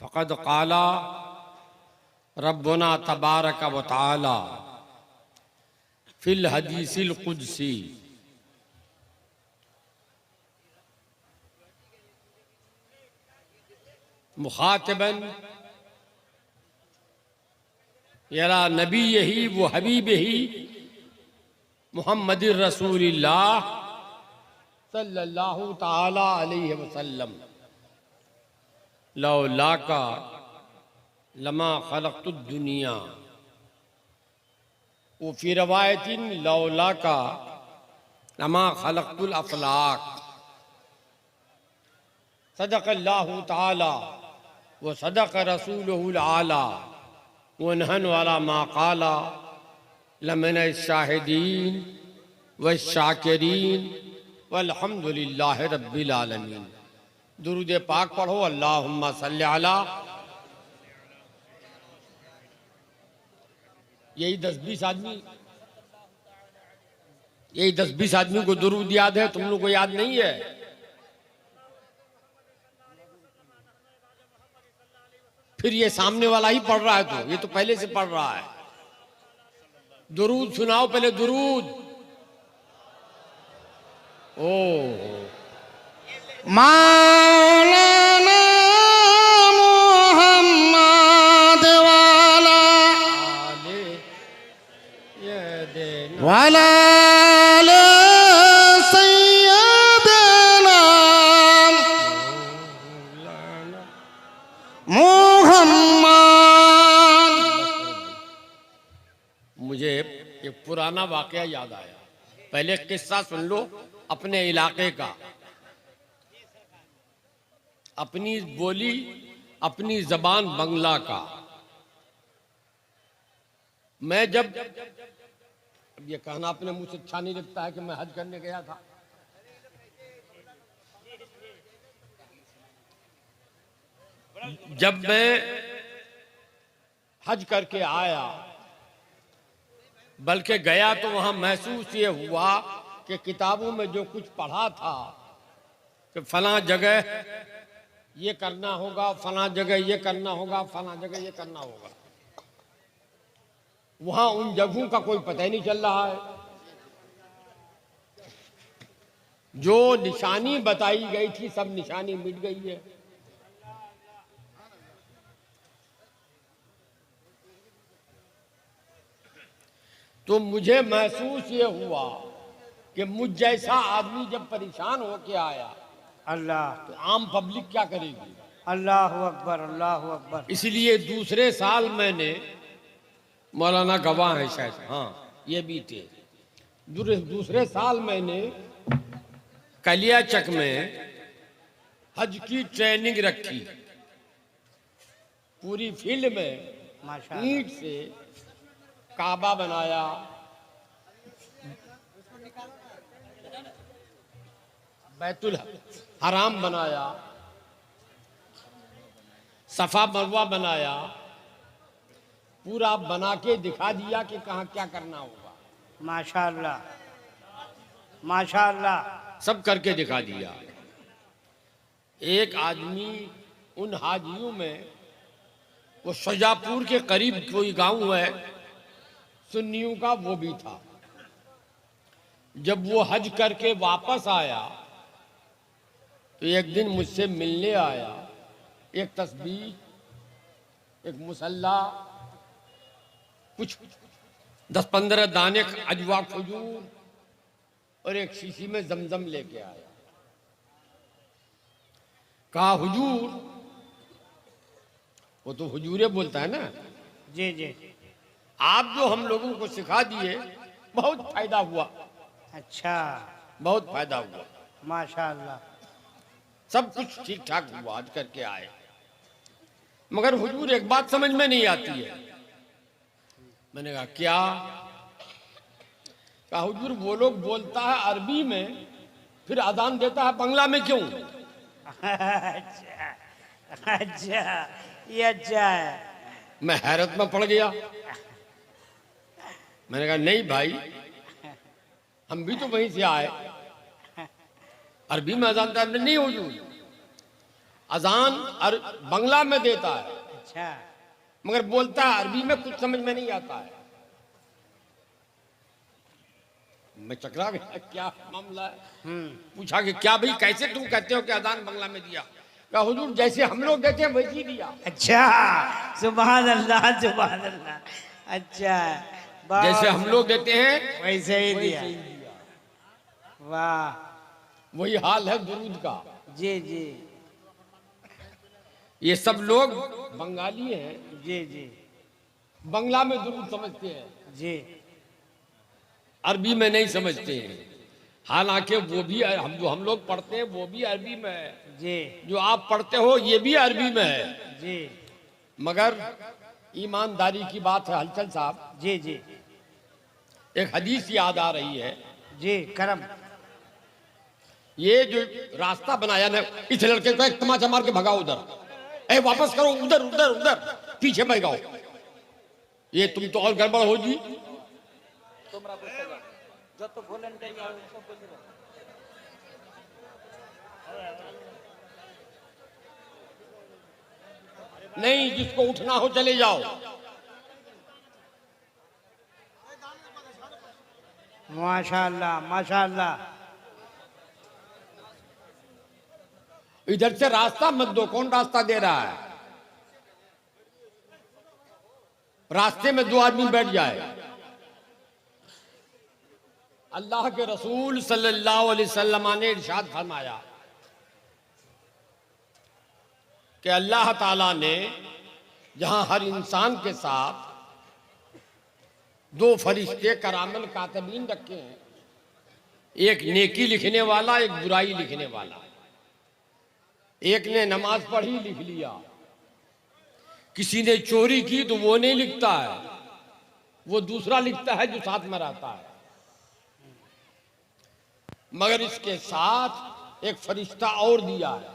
फ़क़द क़ाला रब्बुना तबारक व तआला फ़िल हदीसिल क़ुदसी मुख़ातिबन यरा नबीयही व हबीबही मुहम्मदिर रसूलिल्लाह सल्लल्लाहु तआला अलैहि वसल्लम लौलाका लमा खलक़तुद दुनिया व फ़ी रवायतिन लौलाका लमा खलक़तुल अफ़लाक। सदक़ल्लाहु तआला व सदक़ रसूलुहुल आला व नहनु अला मा क़ाला लमिन शाहिदीन व शाकिरीन वल्हम्दुलिल्लाहि रब्बिल आलमीन। दुरूद पाक पढ़ो। अल्लाहुम्मा सल्लि अला। यही 10-20 आदमी, यही 10-20 आदमी को दुरूद याद है, तुम लोग को याद नहीं है? फिर ये सामने वाला ही पढ़ रहा है, तो ये तो पहले से पढ़ रहा है। दुरूद सुनाओ पहले, दुरूद। ओ मौलाना मुहम्मद वाला वाला सैयदना मुहम्मद। मुझे एक पुराना वाकया याद आया। पहले किस्सा सुन लो अपने इलाके का, अपनी बोली, अपनी जबान बंगला का। मैं जब, अब ये कहना अपने मुंह से अच्छा नहीं लगता है कि मैं हज करने गया था। जब मैं हज करके आया, बल्कि गया तो वहां महसूस ये हुआ कि किताबों में जो कुछ पढ़ा था कि फलां जगह ये करना होगा, फलां जगह ये करना होगा, फलां जगह ये करना होगा, वहां उन जगहों का कोई पता ही नहीं चल रहा है। जो निशानी बताई गई थी सब निशानी मिट गई है। तो मुझे महसूस ये हुआ कि मुझ जैसा आदमी जब परेशान होके आया, अल्लाह, तो आम पब्लिक क्या करेगी? अल्लाह अकबर, अल्लाह अकबर। इसलिए दूसरे साल मैंने, मौलाना गवाह है शायद, हाँ ये भी थे, दूसरे साल मैंने कलियाचक में हज की ट्रेनिंग रखी। पूरी फील्ड में माशाअल्लाह। ईंट से काबा बनाया, बैतुल हराम बनाया, सफा मरवा बनाया, पूरा बना के दिखा दिया कि कहाँ क्या करना होगा। माशाअल्लाह, माशाअल्लाह। सब करके दिखा दिया। एक आदमी उन हाजियों में, वो शाजापुर के करीब कोई गांव है सुन्नियों का, वो भी था। जब वो हज करके वापस आया तो एक दिन मुझसे मिलने आया। एक तस्बीह, एक मुसल्ला, कुछ 10-15 दाने अजवा खजूर और एक शीशी में जमजम लेके आया। कहा हुजूर, वो तो हुजूरे बोलता है ना, जी जी। आप जो हम लोगों को सिखा दिए बहुत फायदा हुआ, अच्छा, बहुत फायदा हुआ, माशाअल्लाह। सब कुछ ठीक ठाक हुआ, हज करके आए। मगर हुजूर एक बात समझ में नहीं आती है। मैंने कहा क्या? कहा हुजूर वो लोग बोलता है अरबी में, फिर अजान देता है बंगला में क्यों? अच्छा, अच्छा, ये अच्छा है। मैं हैरत में पड़ गया। मैंने कहा नहीं भाई, हम भी तो वहीं से आए, अरबी में अजान देता नहीं हुजूर, अजान बंगला में देता है, अच्छा मगर बोलता है अरबी में, कुछ समझ में नहीं आता है। मैं चकरा गया, क्या मामला है। पूछा कि क्या भाई, कैसे तुम कहते हो कि अजान बंगला में दिया? कहा हुजूर जैसे हम लोग देते हैं वैसे ही दिया। अच्छा, सुभान अल्लाह सुभान अल्लाह। अच्छा, जैसे हम लोग देते हैं वैसे ही वैसे दिया। ही दिया। वाह, वही हाल है दुरूद का। जी जी ये सब लोग बंगाली हैं, जी जी बंगला में दुरूद समझते हैं, जी अरबी में नहीं समझते हैं। हालांकि वो भी हम लोग पढ़ते हैं वो भी अरबी में है, जी जो आप पढ़ते हो ये भी अरबी में है। जी मगर ईमानदारी की बात है हलचल साहब, जी जी एक हदीस याद आ रही है। जी करम। ये जो रास्ता बनाया ना, इस लड़के को एक तमाचा मार के भगाओ उधर, ए वापस करो, उधर उधर उधर पीछे भगाओ, ये तुम तो और गड़बड़ हो जी। नहीं, जिसको उठना हो चले जाओ। माशाअल्लाह माशाअल्लाह। इधर से रास्ता मत दो, कौन रास्ता दे रहा है? रास्ते में दो आदमी बैठ जाए। अल्लाह के रसूल सल्लल्लाहु अलैहि वसल्लम ने इरशाद फरमाया कि अल्लाह ताला ने जहां हर इंसान के साथ दो फरिश्ते करामन कातिबीन रखे हैं, एक नेकी लिखने वाला, एक बुराई लिखने वाला। एक ने नमाज पढ़ी लिख लिया, किसी ने चोरी की तो वो नहीं लिखता है, वो दूसरा लिखता है जो साथ में रहता है। मगर इसके साथ एक फरिश्ता और दिया है।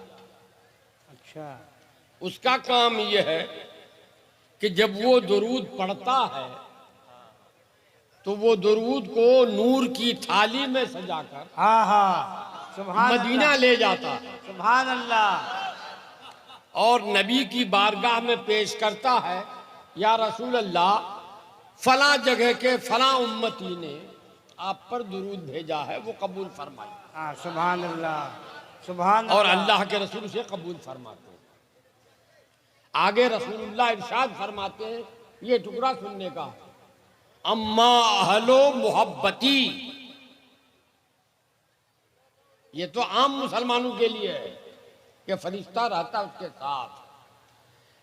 अच्छा, उसका काम यह है कि जब वो दुरूद पढ़ता है तो वो दुरूद को नूर की थाली में सजाकर हाँ हाँ, सुभान मदीना अल्लाह ले जाता है सुभान अल्लाह। और नबी की बारगाह में पेश करता है, या रसूल अल्लाह, फला जगह के फला उम्मती ने आप पर दुरूद भेजा है, वो कबूल फरमाए। हाँ, सुभान अल्लाह सुभान और अल्लाह। अल्लाह के रसूल से कबूल फरमाते हैं। आगे रसूलुल्लाह इरशाद फरमाते हैं, ये टुकड़ा सुनने का, अम्मा अहलो मोहब्बती, ये तो आम मुसलमानों के लिए है कि फरिश्ता रहता उसके साथ,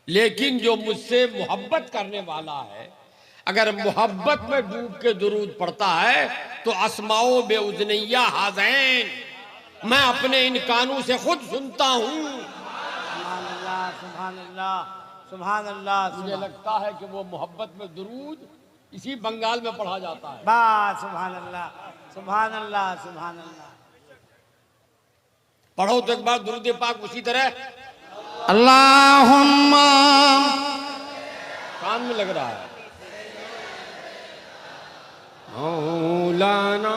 लेकिन जो मुझसे मोहब्बत करने वाला है, अगर मोहब्बत में डूब के दुरूद पढ़ता है तो अस्माओ बेउज़निया हाज़ैन, मैं अपने इन कानों से खुद सुनता हूं। सुभान अल्लाह सुभान अल्लाह सुभान अल्लाह। मुझे लगता है कि वो मोहब्बत में दुरूद इसी बंगाल में पढ़ा जाता है। बस, सुभान अल्लाह सुभान अल्लाह सुभान अल्लाह। पढ़ो तो एक बार दुरूद पाक उसी तरह, अल्लाहुम्मा। कान में लग रहा है, मौलाना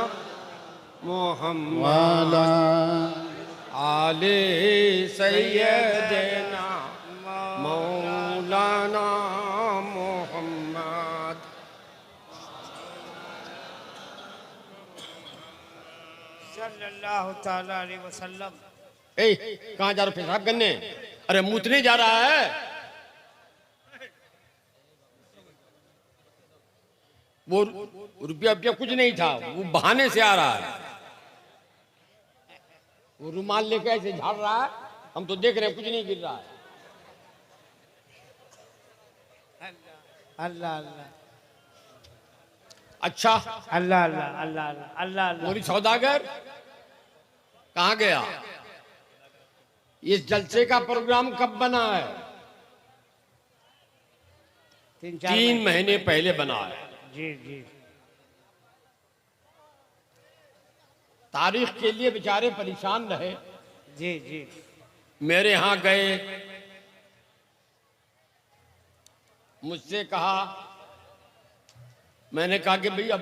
मोहम्मद आले सैयदना मौलाना मोहम्मद। सल्लल्लाहु ताला अलैहि वसल्लम। कहाँ जा रहे हो पेशाब करने? अरे मुतने जा रहा है। वो रुपया कुछ नहीं था, वो बहाने से आ रहा है। वो रुमाल लेकर ऐसे झाड़ रहा है, हम तो देख रहे हैं कुछ नहीं गिर रहा है। अल्लाह अल्लाह अच्छा, अल्लाह अल्लाह अल्लाह अल्लाह अल्लाह। मोरी सौदागर कहाँ गया? इस जलसे का प्रोग्राम कब बना है? 3 महीने पहले बना है। जी जी। तारीख के लिए बेचारे परेशान रहे। जी जी मेरे यहां गए, मुझसे कहा, मैंने कहा कि भाई अब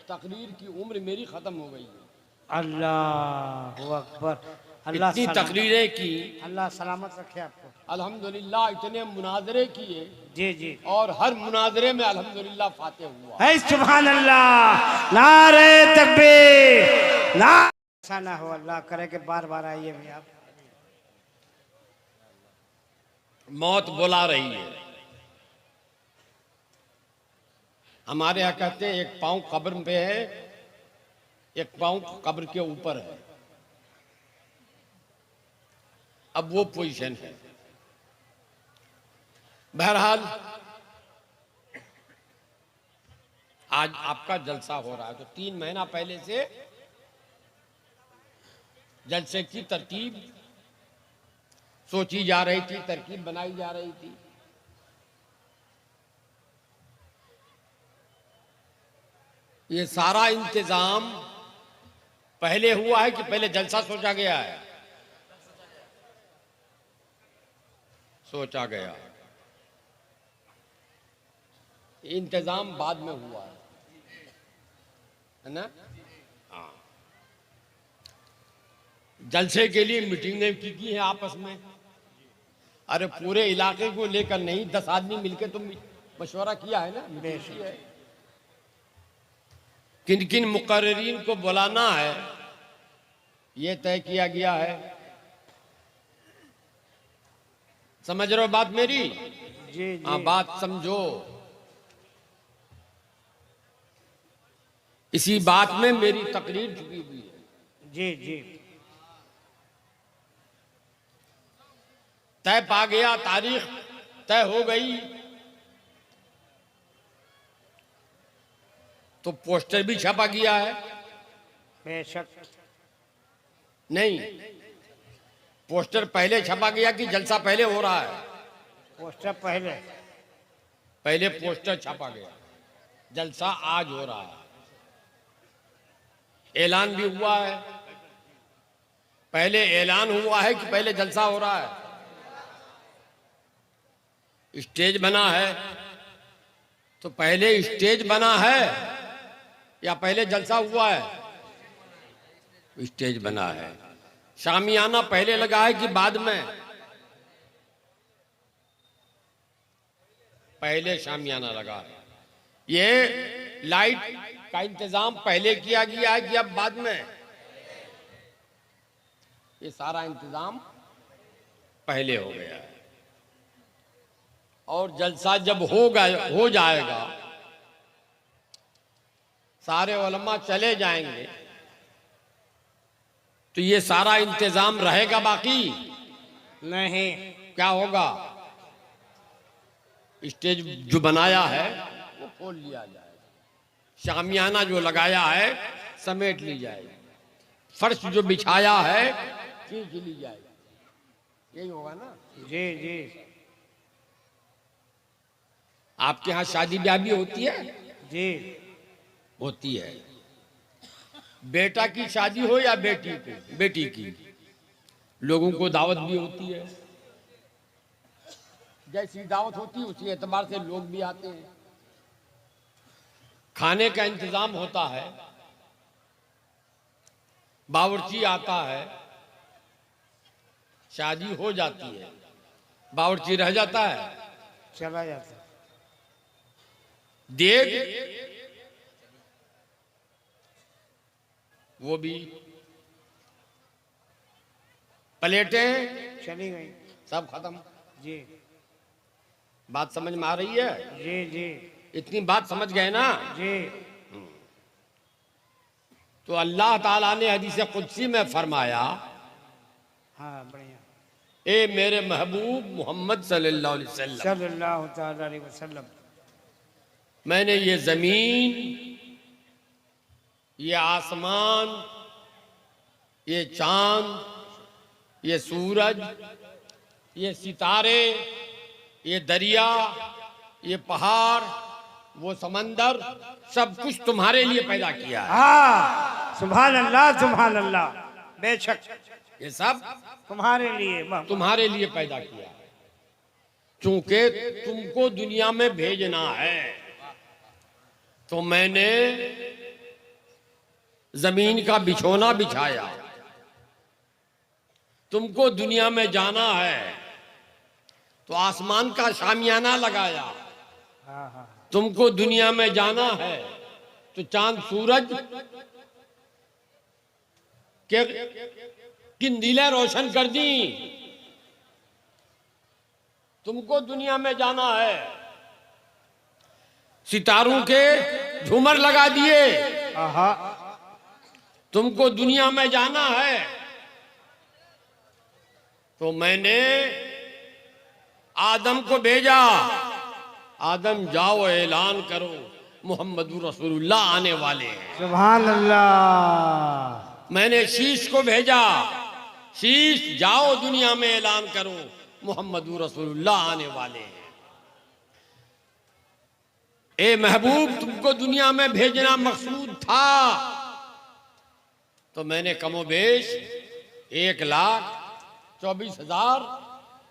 तकरीर की उम्र मेरी खत्म हो गई है। अल्लाह अकबर। अल्लाह इतनी सलामत- तकरीरें की, अल्लाह सलामत रखे आपको। अल्हम्दुलिल्लाह इतने मुनाजरे किए, जी जी। और हर मुनाजरे में अल्हम्दुलिल्लाह फातेह हुआ। है सुभान अल्लाह, नारे तकबीर, ना ऐसा ना हो, अल्लाह करे कि बार बार आइए भी आप। मौत बुला रही है। हमारे यहाँ कहते हैं एक पांव कब्र पे है, एक पांव कब्र के ऊपर है। अब वो पोजीशन है। बहरहाल आज आपका जलसा हो रहा है, तो 3 महीना पहले से जलसे की तरकीब सोची जा रही थी, तरकीब बनाई जा रही थी। ये सारा इंतजाम पहले हुआ है कि पहले जलसा सोचा गया है? सोचा गया। इंतजाम बाद में हुआ है ना? हाँ। जलसे के लिए मीटिंगें की हैं आपस में। अरे पूरे इलाके को लेकर नहीं, 10 आदमी मिलकर तुम मशवरा किया है ना, मीटिंग की है। किन किन मुकर्रिरीन को बुलाना है ये तय किया गया है। समझ रहे हो बात मेरी? जी हाँ, जी। बात समझो। इसी बात में मेरी तकरीर छुपी हुई है। जी जी। तय पा गया, तारीख तय हो गई, तो पोस्टर भी छपा गया है। बेशक। नहीं, पोस्टर पहले छपा गया कि जलसा पहले हो रहा है? पोस्टर पहले। पहले पोस्टर छपा गया, जलसा आज हो रहा है। ऐलान भी हुआ है। पहले ऐलान हुआ है कि पहले जलसा हो रहा है? स्टेज बना है, तो पहले स्टेज बना है या पहले जलसा हुआ है? स्टेज बना है। शामियाना पहले लगा है कि बाद में? पहले शामियाना लगा है। ये लाइट का इंतजाम पहले किया गया है कि अब बाद में? ये सारा इंतजाम पहले हो गया है। और जलसा जब हो जाएगा, सारे उलमा चले जाएंगे, तो ये सारा इंतजाम रहेगा बाकी? नहीं। क्या होगा? स्टेज जो बनाया है वो खोल लिया जाएगा, शामियाना जो लगाया है समेट ली जाएगी, फर्श जो बिछाया है खींच ली जाएगी। यही होगा ना? जी जी। आपके यहाँ शादी ब्याह भी होती है? जी। होती है। बेटा की शादी हो या बेटी की, लोगों को दावत भी होती है। जैसी दावत होती है उसी एतबार से लोग भी आते हैं। खाने का इंतजाम होता है, बावर्ची आता है, शादी हो जाती है, बावर्ची रह जाता है, चला जाता। देग वो भी, प्लेटें चली गई। सब खत्म। जी बात समझ में आ रही है? जी जी। इतनी बात समझ गए ना? जी। तो अल्लाह ताला ने हदीस कुदसी में फरमाया, हाँ बढ़िया। ए मेरे महबूब मोहम्मद सल्लल्लाहु अलैहि वसल्लम, सल्लल्लाहु ताला अलैहि वसल्लम, मैंने ये जमीन, ये आसमान, ये चांद, ये सूरज, ये सितारे, ये दरिया, ये पहाड़, वो समंदर, सब कुछ तुम्हारे लिए पैदा किया है। हाँ सुभान अल्लाह सुभान अल्लाह। बेशक ये सब तुम्हारे लिए। तुम्हारे लिए पैदा किया है, क्योंकि तुमको दुनिया में भेजना है। तो मैंने जमीन का बिछोना बिछाया, तुमको दुनिया में जाना है तो आसमान का शामियाना लगाया। हाँ हाँ तुमको दुनिया में जाना है तो चांद सूरज के किंदीलें रोशन कर दी। तुमको दुनिया में जाना है, सितारों के झूमर लगा दिए। हाँ तुमको दुनिया में जाना है तो मैंने आदम को भेजा, आदम जाओ ऐलान करो मोहम्मदुर रसूलुल्लाह आने वाले हैं। सुभान अल्लाह। मैंने शीश को भेजा, शीश जाओ दुनिया में ऐलान करो मोहम्मदुर रसूलुल्लाह आने वाले हैं। ए महबूब, तुमको दुनिया में भेजना मकसूद था तो मैंने कमोबेश 1,24,000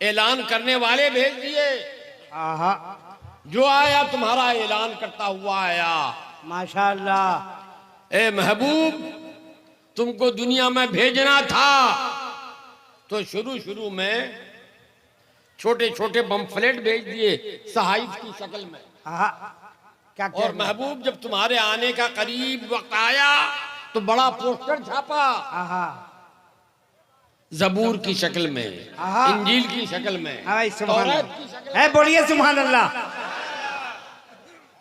ऐलान करने वाले भेज दिए। हाँ जो आया तुम्हारा ऐलान करता हुआ आया। माशाअल्लाह। ए महबूब, तुमको दुनिया में भेजना था तो शुरू शुरू में छोटे छोटे बम्फलेट भेज दिए सहाइफ की शक्ल में। हाँ क्या क्या और महबूब, जब तुम्हारे आने का करीब वक्त आया तो बड़ा पोस्टर छापा हाँ जबूर की शक्ल में, आहा। इंजील की शक्ल में, हाँ सुभान तौरात अल्लाह। की शक्ल है बोलिए सुभान अल्लाह।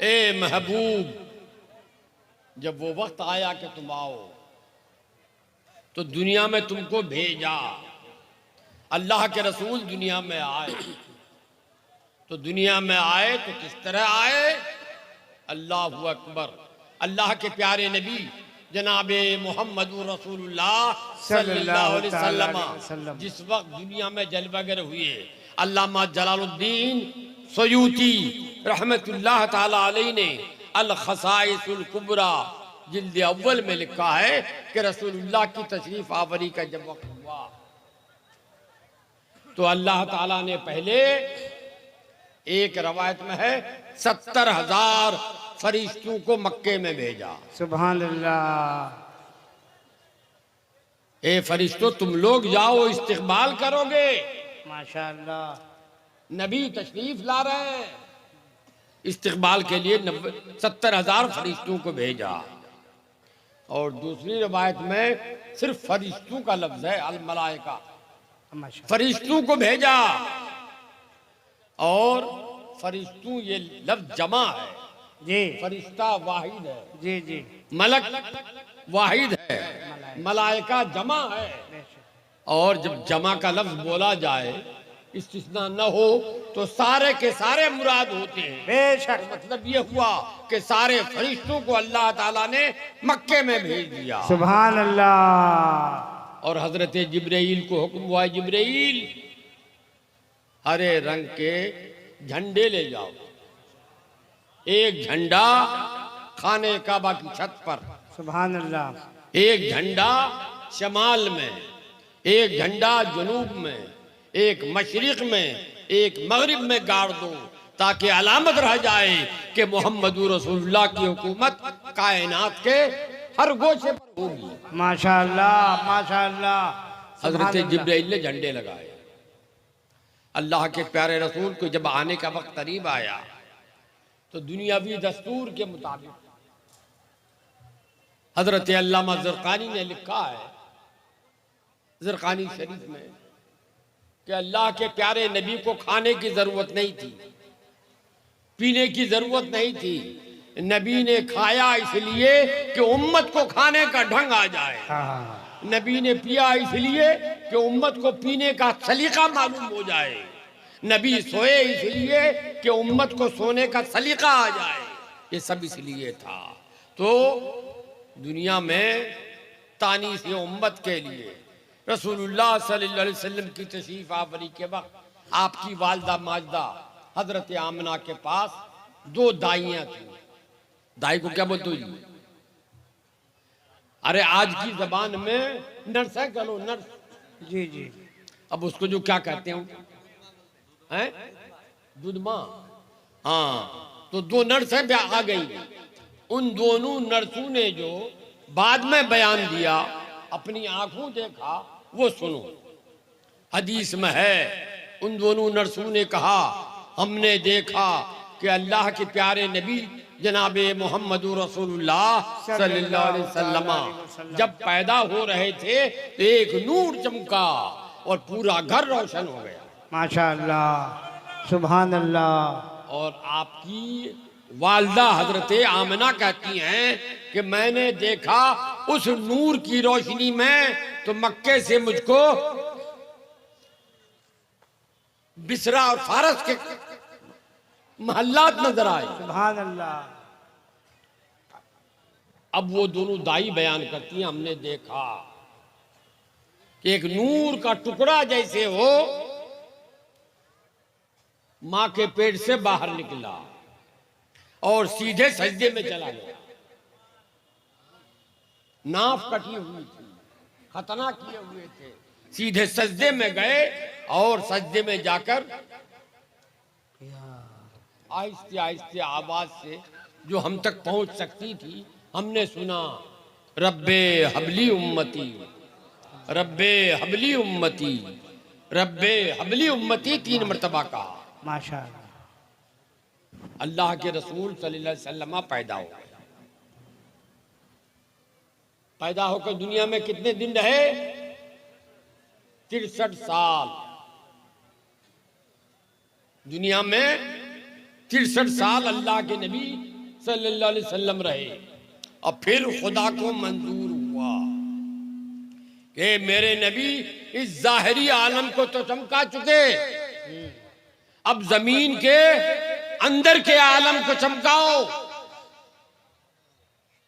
ए महबूब, जब वो वक्त आया कि तुम आओ तो दुनिया में तुमको भेजा। अल्लाह के रसूल दुनिया में आए तो दुनिया में आए तो किस तरह आए? अल्लाहु अकबर। अल्लाह के प्यारे नबी जनाबे मोहम्मदुर रसूलुल्लाह सल्लल्लाहु अलैहि वसल्लम जिस वक्त दुनिया में जलवागर हुए, अल्लामा जलालुद्दीन सयूती रहमतुल्लाह ताला अलैहि ने अल खसाइसुल कुबरा जिल्द अव्वल में लिखा है कि रसूलुल्लाह की तशरीफ आवरी का जब वक्त हुआ तो अल्लाह ताला ने पहले, एक रवायत में है 70,000 फरिश्तों को मक्के में भेजा। सुभान अल्लाह। ए फरिश्तों, तुम लोग जाओ इस्तिकबाल करोगे। माशाअल्लाह। नबी तशरीफ ला रहे हैं, इस्तिकबाल के लिए 70,000 फरिश्तों को भेजा। और दूसरी रवायत में सिर्फ फरिश्तों का लफ्ज है, अल मलाइका, फरिश्तों को भेजा। और फरिश्तों ये लफ्ज जमा है जी, फरिश्ता वाहिद है, जी जी, मलक वाहिद है, मलाइका जमा है। और जब जमा का लफ्ज बोला जाए, इस्तिस्ना न हो तो सारे के सारे मुराद होते हैं। बेशक। मतलब ये हुआ कि सारे फरिश्तों को अल्लाह ताला ने मक्के में भेज दिया। सुभान अल्लाह। और हजरत जिब्राइल को हुक्म हुआ, जिब्राइल हरे रंग के झंडे ले जाओ। एक झंडा खाने काबा की छत पर, सुभान अल्लाह। एक झंडा शमाल में, एक झंडा जनूब में, एक मशरिक में, एक मगरिब में गाड़ दो ताकि अलामत रह जाए कि मोहम्मदुर रसूलुल्लाह की हुकूमत कायनात के हर गोशे पर होगी। माशाअल्लाह माशाअल्लाह। हजरत जिब्राइल ने झंडे लगाए। अल्लाह के प्यारे रसूल को जब आने का वक्त करीब आया तो दुनियावी दस्तूर के मुताबिक हजरत अल्लामा ज़रक़ानी ने लिखा है ज़रक़ानी शरीफ में कि अल्लाह के प्यारे नबी को खाने की जरूरत नहीं थी, पीने की जरूरत नहीं थी। नबी ने खाया इसलिए कि उम्मत को खाने का ढंग आ जाए। नबी ने पिया इसलिए कि उम्मत को पीने का सलीका मालूम हो जाए। नबी सोए इसलिए कि उम्मत को सोने का सलीका आ जाए। ये सब इसलिए था। तो दुनिया में तानी से उम्मत के लिए रसूलुल्लाह सल्लल्लाहु अलैहि वसल्लम की तशरीफ आवरी के वक्त आपकी वालदा माजदा हजरत आमना के पास 2 दाइयाँ थी। दाई को क्या बोलते हो जी? अरे आज की जबान में नर्स है, कहो नर्स। जी जी। अब उसको जो क्या कहते हैं दूध माँ। हाँ, तो 2 नर्स है आ गई। उन दोनों नर्सों ने जो बाद में बयान दिया, अपनी आंखों देखा, वो सुनो। हदीस में है, उन दोनों नर्सों ने कहा हमने देखा कि अल्लाह के प्यारे नबी जनाब मोहम्मद रसूलुल्लाह सल्लल्लाहु अलैहि वसल्लम जब पैदा हो रहे थे तो एक नूर चमका और पूरा घर रोशन हो गया। माशाअल्लाह, सुभान अल्लाह। और आपकी वालदा हजरत आमना कहती हैं कि मैंने देखा उस नूर की रोशनी में तो मक्के से मुझको बिसरा और फारस के महल्लात नजर आए। सुभान अल्लाह। अब वो दोनों दाई बयान करती हैं, हमने देखा कि एक नूर का टुकड़ा जैसे हो मां के पेट से बाहर निकला और सीधे सजदे में चला गया। नाफ कटी हुई थी, खतना किए हुए थे, सीधे सजदे में गए और सजदे में जाकर आहिस्ते आहिस्ते आवाज से जो हम तक पहुंच सकती थी हमने सुना, रब्बे हबली उम्मती, रब्बे हबली उम्मती, रब्बे हबली उम्मती 3 मरतबा कहा। माशाअल्लाह। अल्लाह के रसूल सल्लल्लाहु अलैहि वसल्लम पैदा हो गए। पैदा होकर दुनिया में कितने दिन रहे? 63 साल दुनिया में 63 साल अल्लाह के नबी सल्लल्लाहु अलैहि वसल्लम रहे। और फिर खुदा को मंजूर हुआ कि मेरे नबी इस जाहिरी आलम को तो चमका चुके, अब जमीन के अंदर के आलम को चमकाओ।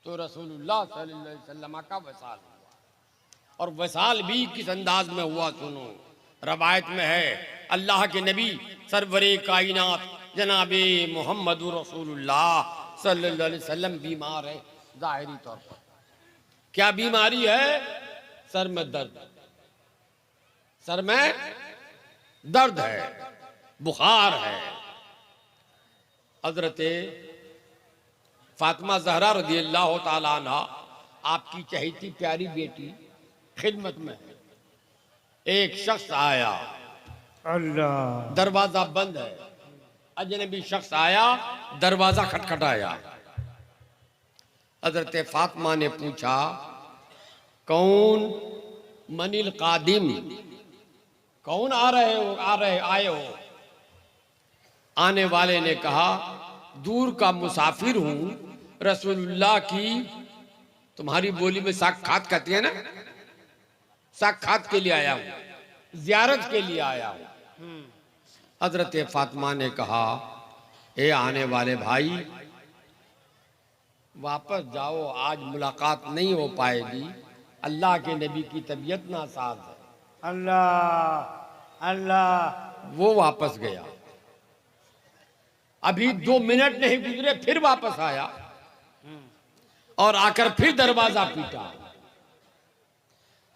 तो रसूलुल्लाह सल्लल्लाहु अलैहि वसल्लम का वसाल हुआ। और वसाल भी किस अंदाज में हुआ सुनो। रवायत में है अल्लाह के नबी सरवरे कायनात जनाबे मोहम्मद रसूलुल्लाह सल्लल्लाहु अलैहि वसल्लम बीमार है जाहिरी तौर पर। क्या बीमारी है? सर में दर्द, सर में दर्द है, बुखार है। हजरत फातिमा ज़हरा रज़ी अल्लाह ताला अन्हा आपकी चहेती प्यारी बेटी खिदमत में है। एक शख्स आया, अल्लाह। दरवाजा बंद है, अजनबी शख्स आया, दरवाजा खटखटाया। हजरत फातिमा ने पूछा कौन? मनिल कादिम, कौन आ रहे हो, आए हो? आने वाले ने कहा दूर का मुसाफिर हूं, रसूलुल्लाह की तुम्हारी बोली में साक्षात कहती है ना, साक्षात के लिए आया हूं, जियारत के लिए आया हूं। हजरत फातिमा ने कहा ए आने वाले भाई वापस जाओ, आज मुलाकात नहीं हो पाएगी, अल्लाह के नबी की तबीयत नासाज है। अल्लाह अल्लाह। वो वापस गया। अभी 2 मिनट नहीं गुजरे फिर वापस आया और आकर फिर दरवाजा पीटा।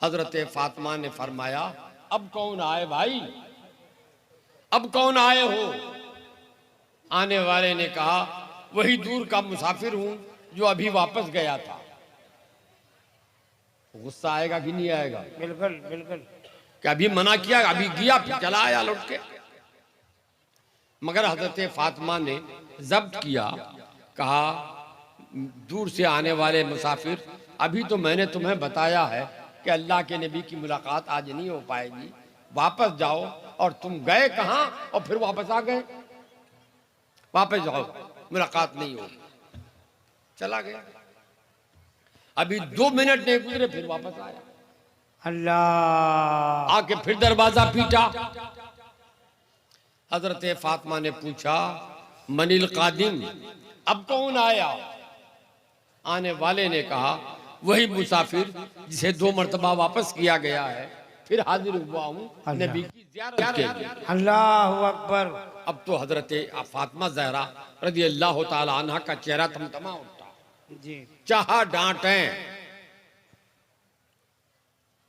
हजरत फातिमा ने फरमाया अब कौन आए भाई, अब कौन आए हो? आने वाले ने कहा वही दूर का मुसाफिर हूं जो अभी वापस गया था। गुस्सा आएगा कि नहीं आएगा? बिल्कुल बिल्कुल। क्या अभी मना किया, अभी गया फिर चला आया लौट के। मगर हजरत फातिमा ने जब्त किया, कहा दूर से आने वाले मुसाफिर अभी तो मैंने तुम्हें बताया है कि अल्लाह के नबी की मुलाकात आज नहीं हो पाएगी, वापस जाओ। और तुम गए कहां और फिर वापस आ गए? वापस जाओ, मुलाकात नहीं होगी। चला गया। अभी 2 मिनट नहीं गुजरे फिर वापस आया। अल्लाह। आके फिर दरवाजा पीटा। हजरत फातिमा ने पूछा मनिल कादिम, अब कौन आया? आने वाले ने कहा वही मुसाफिर जिसे 2 मरतबा वापस किया गया है, फिर हाजिर हुआ हूं नबी की ज़ियारत के लिए। अल्लाहु अकबर। अब तो हजरत फातिमा ज़हरा रज़ी अल्लाह ताला अन्हा का चेहरा तमतमा उठा जी। चाहा डांटें,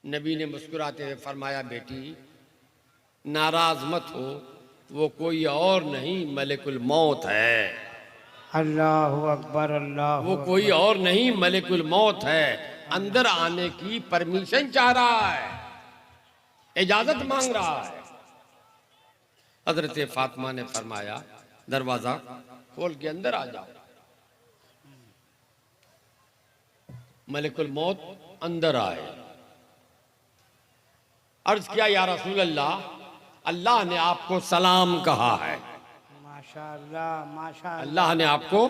नबी ने मुस्कुराते हुए फरमाया बेटी नाराज मत हो, वो कोई और नहीं मलिकुल मौत है। अल्लाहु अकबर। अल्लाह। वो कोई और नहीं मलिकुल मौत है, अंदर आने की परमिशन चाह रहा है। इजाजत मांग रहा है। हजरत फातिमा ने फरमाया दरवाजा खोल के अंदर आ जाओ। मलिकुल मौत अंदर आए। अर्ज किया या रसूल अल्लाह, अल्लाह ने आपको सलाम कहा है। माशाअल्लाह माशाअल्लाह। अल्लाह ने आपको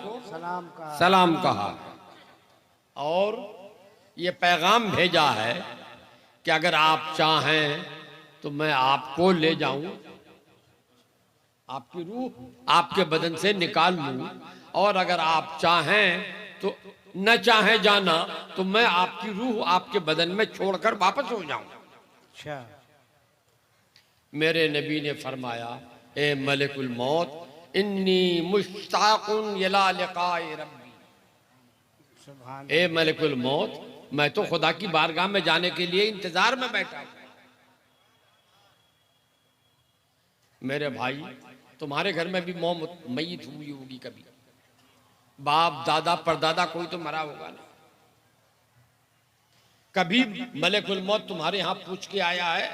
सलाम कहा है और ये पैगाम भेजा है कि अगर आप चाहें तो मैं आपको ले जाऊं, आपकी रूह आपके बदन से निकाल लूं, और अगर आप चाहें तो न चाहें जाना तो मैं आपकी रूह आपके बदन में छोड़कर वापस हो जाऊं। अच्छा। मेरे नबी ने फरमाया, ए मलिकुल मौत, इन्नी मुश्ताकुन इला लिकाए रब्बी। सुभान। ए मलिकुल मौत, मैं तो खुदा की बारगाह में जाने के लिए इंतजार में बैठा हूं। मेरे भाई, तुम्हारे घर में भी मौत मय्यत हुई होगी कभी, बाप दादा परदादा कोई तो मरा होगा ना। कभी मलिकुल मौत तुम्हारे यहां पूछ के आया है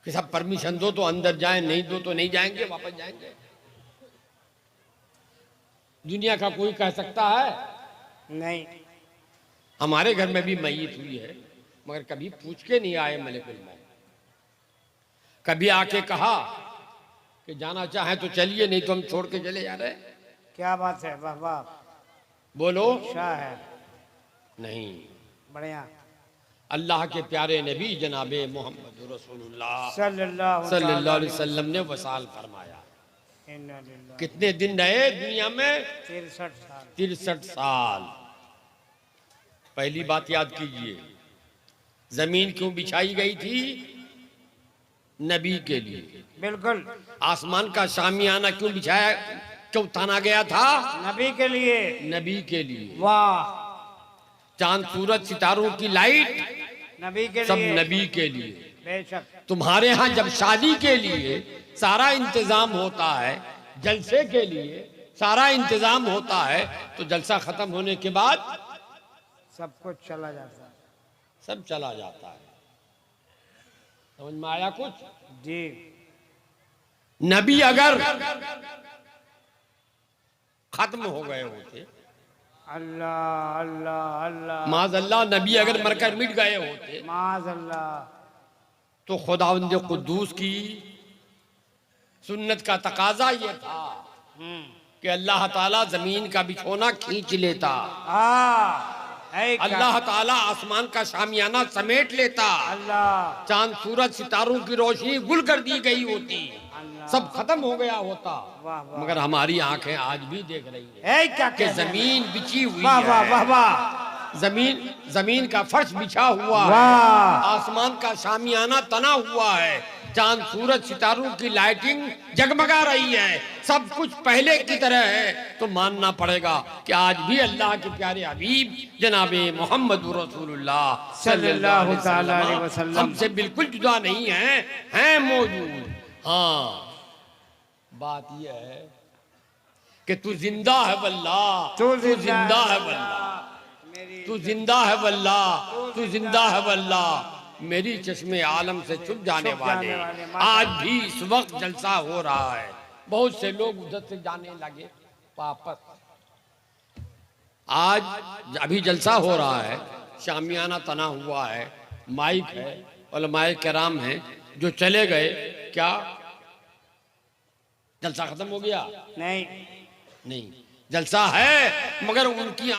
कि सब परमिशन दो तो अंदर जाएं, नहीं दो तो नहीं जाएंगे, वापस जाएंगे? दुनिया का कोई कह सकता है? नहीं। हमारे घर में भी मय्यत हुई है, मगर कभी पूछ के नहीं आए मलिकुल मौत। कभी आके कहा कि जाना चाहे तो चलिए, नहीं तो हम छोड़ के चले जा रहे हैं। क्या बात है, वाह वाह। बोलो। शाह है। नहीं। बढ़िया। अल्लाह के प्यारे नबी जनाबे मोहम्मद रसूलुल्लाह सल्लल्लाहु अलैहि वसल्लम ने वसाल फरमाया। इन्ना लिल्लाह। कितने दिन रहे दुनिया में? 63 साल। 63 साल। पहली बात याद कीजिए, जमीन क्यों बिछाई गई थी? नबी के लिए। बिल्कुल। आसमान का शामियाना क्यों बिछाया, क्यों ताना गया था? नबी के लिए। नबी के लिए। वाह। चांद सूरज सितारों की लाइट नबी के सब लिए। नबी के लिए। बेशक। तुम्हारे यहाँ जब शादी के लिए सारा इंतजाम होता है, जलसे के लिए सारा इंतजाम होता है, तो जलसा खत्म होने के बाद सब कुछ चला जाता है। सब चला जाता है। समझ में आया कुछ? जी। नबी अगर खत्म हो गए होते, अल्लाह अल्लाह अल्लाह माज़अल्लाह, नबी अगर मरकर मिट गए होते, माज़अल्लाह, तो खुदावंद कुद्दूस की सुन्नत का तकाजा ये था कि अल्लाह ताला जमीन का बिछोना खींच लेता, अल्लाह ताला आसमान का शामियाना समेट लेता, अल्लाह, चांद सूरज सितारों की रोशनी गुल कर दी गई होती, सब खत्म हो गया होता। वाह वाह। मगर हमारी आंखें आज भी देख रही है है क्या कि जमीन बिछी हुई वाह वाह वाह है, वाह। जमीन का फर्श बिछा हुआ है, वाह। आसमान का शामियाना तना हुआ है, चांद सूरज सितारों की लाइटिंग जगमगा रही है, सब कुछ पहले की तरह है। तो मानना पड़ेगा कि आज भी अल्लाह के प्यारे हबीब जनाबे मोहम्मद रसूलुल्लाह सल्लल्लाहु अलैहि वसल्लम हमसे बिल्कुल जुदा नहीं है, हैं मौजूद। हाँ, बात यह है कि तू जिंदा है वल्लाह, तू जिंदा है वल्लाह, तू जिंदा है वल्लाह, तू जिंदा है वल्लाह। मेरी चश्मे आलम से छुप जाने वाले आज भी इस वक्त जलसा हो रहा है। बहुत से लोग उधर से जाने लगे वापस। आज अभी जलसा हो रहा है, शामियाना तना हुआ है, माइक है, उलमाए किराम हैं, जो चले गए, क्या जलसा खत्म हो गया? नहीं, नहीं, जलसा है, मगर उनकी